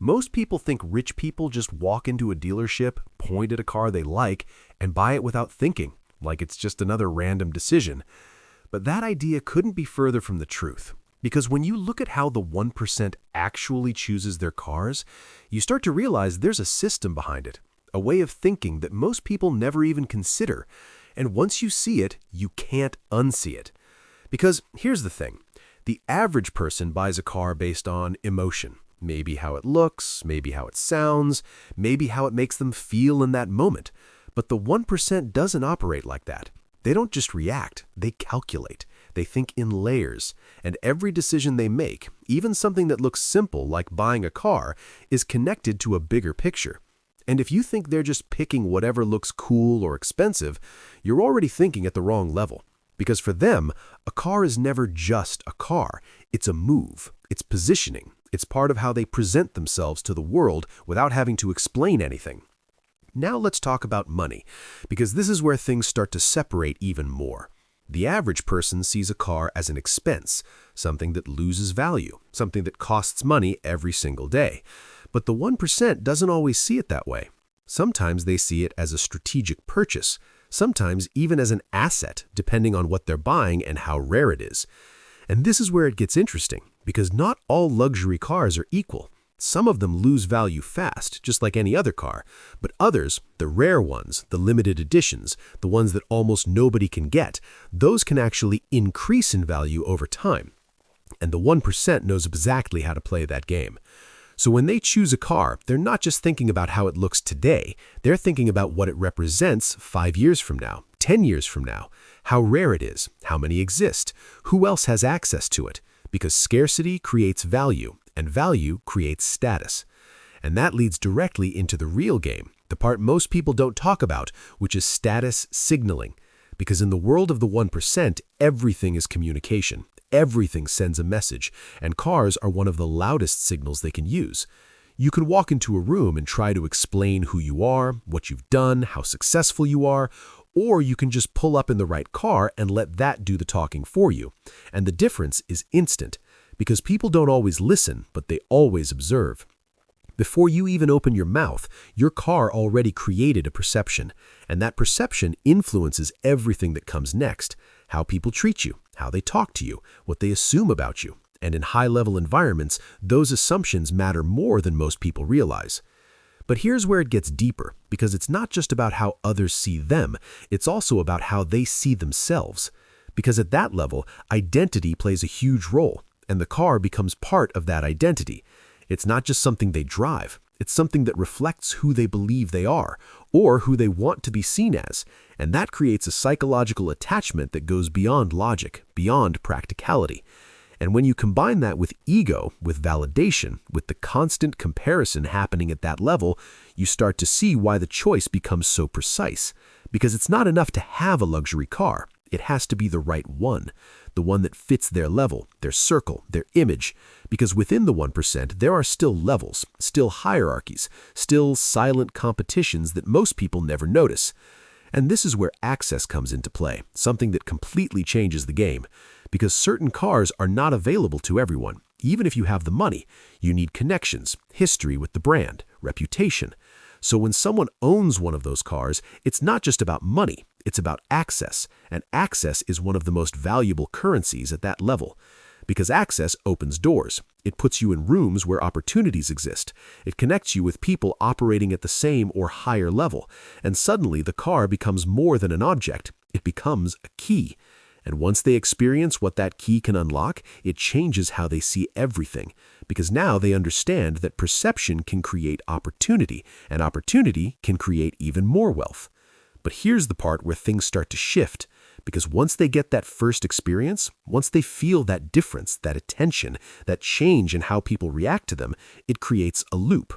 Most people think rich people just walk into a dealership, point at a car they like, and buy it without thinking, like it's just another random decision. But that idea couldn't be further from the truth. Because when you look at how the 1% actually chooses their cars, you start to realize there's a system behind it, a way of thinking that most people never even consider. And once you see it, you can't unsee it. Because here's the thing, the average person buys a car based on emotion. Maybe how it looks, maybe how it sounds, maybe how it makes them feel in that moment. But the 1% doesn't operate like that. They don't just react, they calculate. They think in layers, and every decision they make, even something that looks simple like buying a car, is connected to a bigger picture. And if you think they're just picking whatever looks cool or expensive, you're already thinking at the wrong level. Because for them, a car is never just a car. It's a move, it's positioning, it's part of how they present themselves to the world without having to explain anything. Now let's talk about money, because this is where things start to separate even more. The average person sees a car as an expense, something that loses value, something that costs money every single day. But the 1% doesn't always see it that way. Sometimes they see it as a strategic purchase, sometimes even as an asset, depending on what they're buying and how rare it is. And this is where it gets interesting, because not all luxury cars are equal. Some of them lose value fast, just like any other car, but others, the rare ones, the limited editions, the ones that almost nobody can get, those can actually increase in value over time. And the 1% knows exactly how to play that game. So when they choose a car, they're not just thinking about how it looks today, they're thinking about what it represents 5 years from now, 10 years from now, how rare it is, how many exist, who else has access to it, because scarcity creates value, and value creates status. And that leads directly into the real game, the part most people don't talk about, which is status signaling. Because in the world of the 1%, everything is communication. Everything sends a message, and cars are one of the loudest signals they can use. You can walk into a room and try to explain who you are, what you've done, how successful you are, or you can just pull up in the right car and let that do the talking for you. And the difference is instant. Because people don't always listen, but they always observe. Before you even open your mouth, your car already created a perception, and that perception influences everything that comes next, how people treat you, how they talk to you, what they assume about you. And in high-level environments, those assumptions matter more than most people realize. But here's where it gets deeper, because it's not just about how others see them, it's also about how they see themselves. Because at that level, identity plays a huge role. And the car becomes part of that identity. It's not just something they drive. It's something that reflects who they believe they are, or who they want to be seen as. And that creates a psychological attachment that goes beyond logic, beyond practicality. And when you combine that with ego, with validation, with the constant comparison happening at that level, you start to see why the choice becomes so precise. Because it's not enough to have a luxury car. It has to be the right one, the one that fits their level, their circle, their image. Because within the 1%, there are still levels, still hierarchies, still silent competitions that most people never notice. And this is where access comes into play, something that completely changes the game. Because certain cars are not available to everyone. Even if you have the money, you need connections, history with the brand, reputation. So when someone owns one of those cars, it's not just about money, it's about access. And access is one of the most valuable currencies at that level. Because access opens doors. It puts you in rooms where opportunities exist. It connects you with people operating at the same or higher level. And suddenly the car becomes more than an object. It becomes a key. And once they experience what that key can unlock, it changes how they see everything. Because now they understand that perception can create opportunity, and opportunity can create even more wealth. But here's the part where things start to shift. Because once they get that first experience, once they feel that difference, that attention, that change in how people react to them, it creates a loop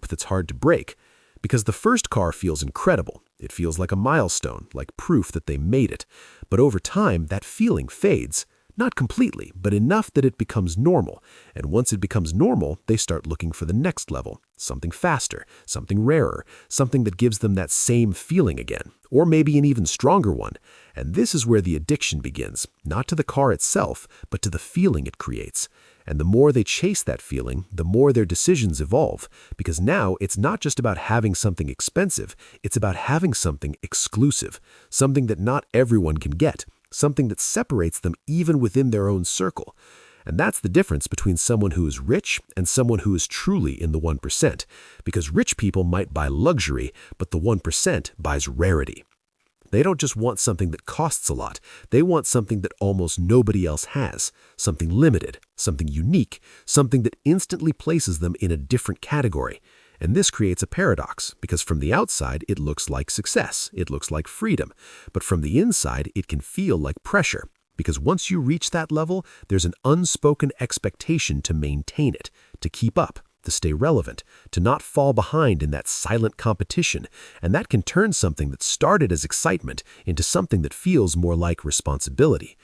that's hard to break. Because the first car feels incredible. It feels like a milestone, like proof that they made it. But over time, that feeling fades. Not completely, but enough that it becomes normal. And once it becomes normal, they start looking for the next level. Something faster, something rarer, something that gives them that same feeling again. Or maybe an even stronger one. And this is where the addiction begins. Not to the car itself, but to the feeling it creates. And the more they chase that feeling, the more their decisions evolve, because now it's not just about having something expensive, it's about having something exclusive, something that not everyone can get, something that separates them even within their own circle. And that's the difference between someone who is rich and someone who is truly in the 1%, because rich people might buy luxury, but the 1% buys rarity. They don't just want something that costs a lot. They want something that almost nobody else has, something limited, something unique, something that instantly places them in a different category. And this creates a paradox, because from the outside, it looks like success, it looks like freedom, but from the inside, it can feel like pressure. Because once you reach that level, there's an unspoken expectation to maintain it, to keep up, to stay relevant, to not fall behind in that silent competition, and that can turn something that started as excitement into something that feels more like responsibility.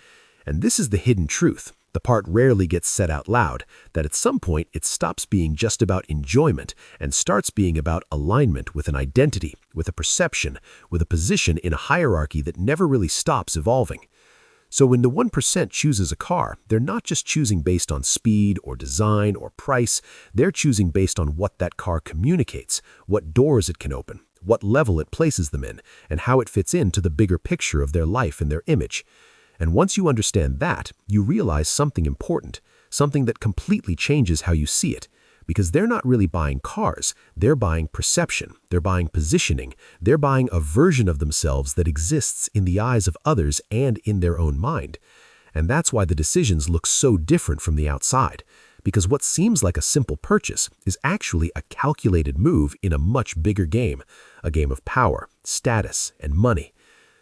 And this is the hidden truth, the part rarely gets said out loud, that at some point it stops being just about enjoyment and starts being about alignment with an identity, with a perception, with a position in a hierarchy that never really stops evolving. So when the 1% chooses a car, they're not just choosing based on speed or design or price, they're choosing based on what that car communicates, what doors it can open, what level it places them in, and how it fits into the bigger picture of their life and their image. And once you understand that, you realize something important, something that completely changes how you see it. Because they're not really buying cars, they're buying perception, they're buying positioning, they're buying a version of themselves that exists in the eyes of others and in their own mind. And that's why the decisions look so different from the outside, because what seems like a simple purchase is actually a calculated move in a much bigger game, a game of power, status, and money.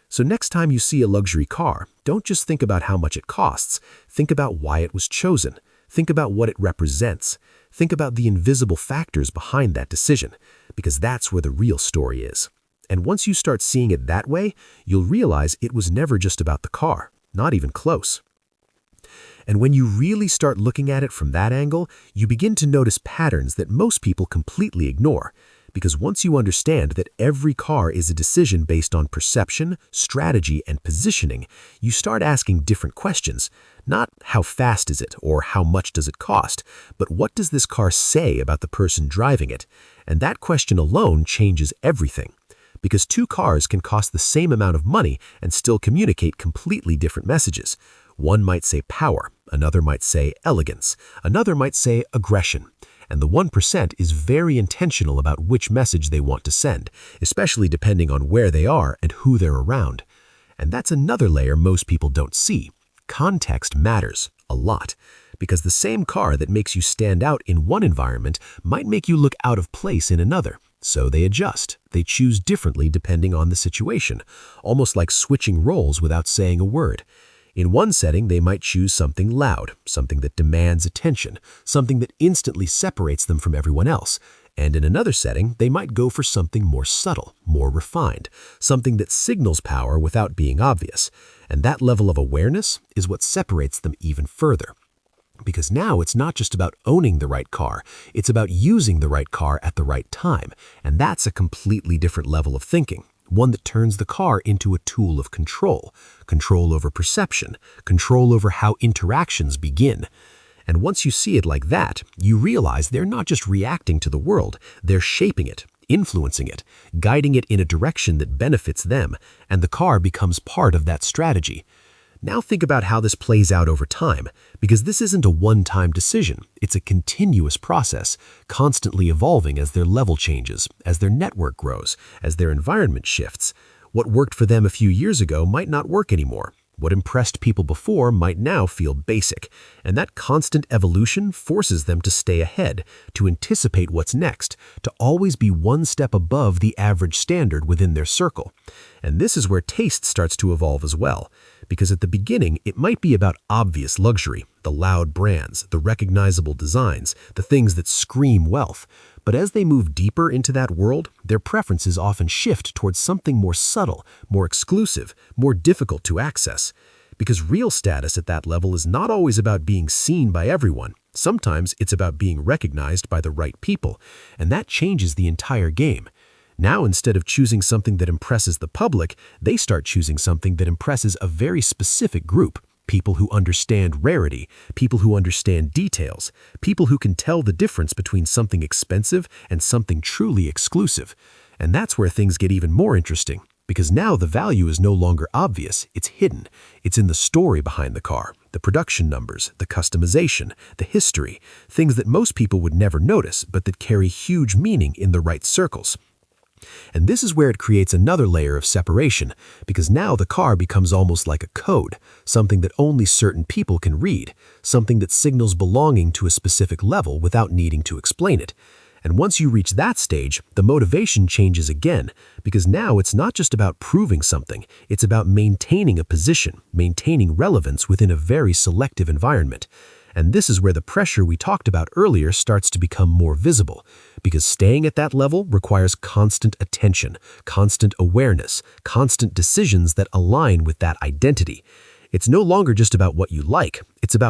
So next time you see a luxury car, don't just think about how much it costs, think about why it was chosen, think about what it represents. Think about the invisible factors behind that decision, because that's where the real story is. And once you start seeing it that way, you'll realize it was never just about the car, not even close. And when you really start looking at it from that angle, you begin to notice patterns that most people completely ignore. Because once you understand that every car is a decision based on perception, strategy, and positioning, you start asking different questions. Not how fast is it or how much does it cost, but what does this car say about the person driving it? And that question alone changes everything. Because two cars can cost the same amount of money and still communicate completely different messages. One might say power, another might say elegance, another might say aggression. And the 1% is very intentional about which message they want to send, especially depending on where they are and who they're around. And that's another layer most people don't see. Context matters a lot, because the same car that makes you stand out in one environment might make you look out of place in another. So they adjust. They choose differently depending on the situation, almost like switching roles without saying a word. In one setting, they might choose something loud, something that demands attention, something that instantly separates them from everyone else. And in another setting, they might go for something more subtle, more refined, something that signals power without being obvious. And that level of awareness is what separates them even further. Because now it's not just about owning the right car, it's about using the right car at the right time. And that's a completely different level of thinking. One that turns the car into a tool of control, control over perception, control over how interactions begin. And once you see it like that, you realize they're not just reacting to the world, they're shaping it, influencing it, guiding it in a direction that benefits them, and the car becomes part of that strategy. Now think about how this plays out over time, because this isn't a one-time decision. It's a continuous process, constantly evolving as their level changes, as their network grows, as their environment shifts. What worked for them a few years ago might not work anymore. What impressed people before might now feel basic, and that constant evolution forces them to stay ahead, to anticipate what's next, to always be one step above the average standard within their circle. And this is where taste starts to evolve as well, because at the beginning it might be about obvious luxury, the loud brands, the recognizable designs, the things that scream wealth. But as they move deeper into that world, their preferences often shift towards something more subtle, more exclusive, more difficult to access. Because real status at that level is not always about being seen by everyone. Sometimes it's about being recognized by the right people, and that changes the entire game. Now, instead of choosing something that impresses the public, they start choosing something that impresses a very specific group. people who understand rarity, people who understand details, people who can tell the difference between something expensive and something truly exclusive. And that's where things get even more interesting, because now the value is no longer obvious, it's hidden. It's in the story behind the car, the production numbers, the customization, the history, things that most people would never notice, but that carry huge meaning in the right circles. And this is where it creates another layer of separation, because now the car becomes almost like a code, something that only certain people can read, something that signals belonging to a specific level without needing to explain it. And once you reach that stage, the motivation changes again, because now it's not just about proving something, it's about maintaining a position, maintaining relevance within a very selective environment. And this is where the pressure we talked about earlier starts to become more visible, because staying at that level requires constant attention, constant awareness, constant decisions that align with that identity. It's no longer just about what you like, it's about